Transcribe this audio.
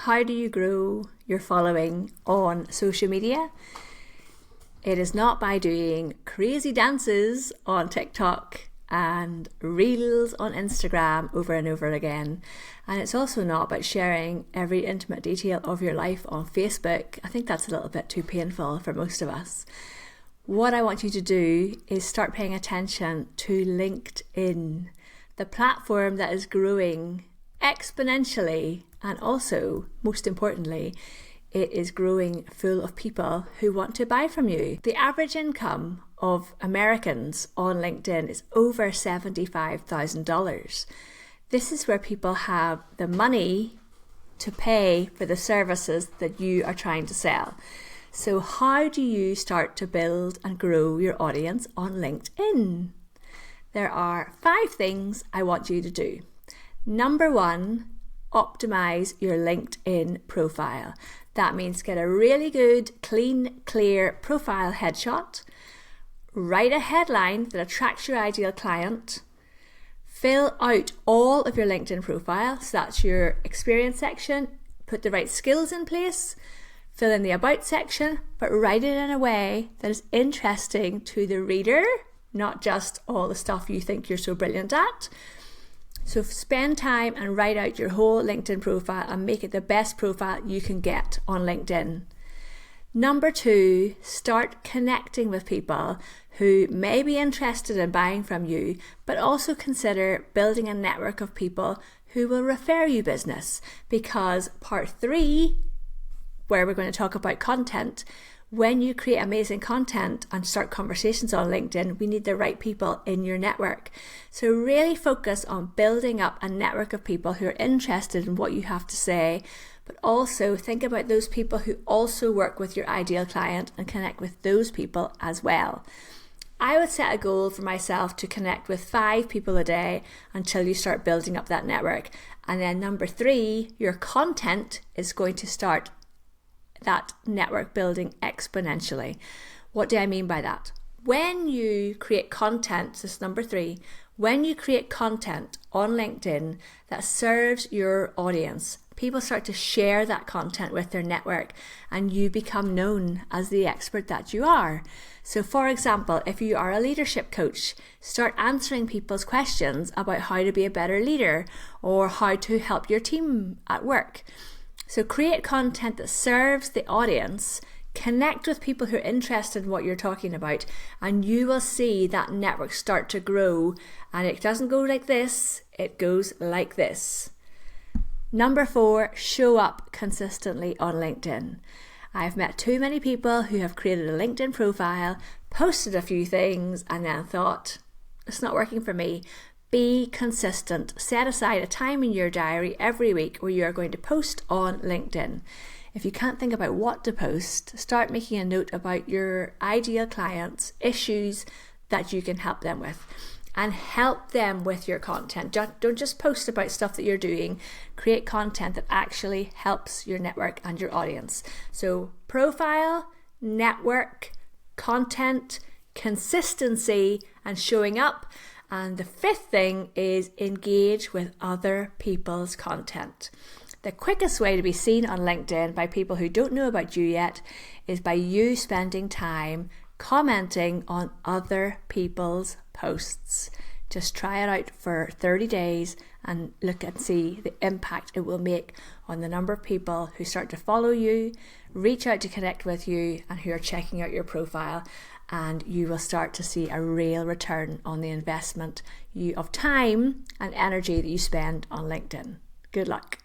How do you grow your following on social media? It is not by doing crazy dances on TikTok and reels on Instagram over and over again. And it's also not about sharing every intimate detail of your life on Facebook. I think that's a little bit too painful for most of us. What I want you to do is start paying attention to LinkedIn, the platform that is growing exponentially, and also, most importantly, it is growing full of people who want to buy from you. The average income of Americans on LinkedIn is over $75,000. This is where people have the money to pay for the services that you are trying to sell. So how do you start to build and grow your audience on LinkedIn? There are 5 things I want you to do. Number 1, optimize your LinkedIn profile. That means get a really good, clean, clear profile headshot, write a headline that attracts your ideal client, fill out all of your LinkedIn profile, so that's your experience section, put the right skills in place, fill in the about section, but write it in a way that is interesting to the reader, not just all the stuff you think you're so brilliant at. So spend time and write out your whole LinkedIn profile and make it the best profile you can get on LinkedIn. Number 2, start connecting with people who may be interested in buying from you, but also consider building a network of people who will refer you business, because part 3, where we're going to talk about content, when you create amazing content and start conversations on LinkedIn, we need the right people in your network. So really focus on building up a network of people who are interested in what you have to say, but also think about those people who also work with your ideal client and connect with those people as well. I would set a goal for myself to connect with 5 people a day until you start building up that network. And then number 3, your content is going to start that network building exponentially. What do I mean by that? When you create content, this is number 3, when you create content on LinkedIn that serves your audience, people start to share that content with their network and you become known as the expert that you are. So for example, if you are a leadership coach, start answering people's questions about how to be a better leader or how to help your team at work. So create content that serves the audience, connect with people who are interested in what you're talking about, and you will see that network start to grow. And it doesn't go like this, it goes like this. Number 4, show up consistently on LinkedIn. I've met too many people who have created a LinkedIn profile, posted a few things, and then thought, it's not working for me. Be consistent. Set aside a time in your diary every week where you are going to post on LinkedIn. If you can't think about what to post, start making a note about your ideal clients, issues that you can help them with, and help them with your content. Don't just post about stuff that you're doing. Create content that actually helps your network and your audience. So profile, network, content, consistency, and showing up. And the 5th thing is engage with other people's content. The quickest way to be seen on LinkedIn by people who don't know about you yet is by you spending time commenting on other people's posts. Just try it out for 30 days and look and see the impact it will make on the number of people who start to follow you, reach out to connect with you, and who are checking out your profile. And you will start to see a real return on the investment of time and energy that you spend on LinkedIn. Good luck.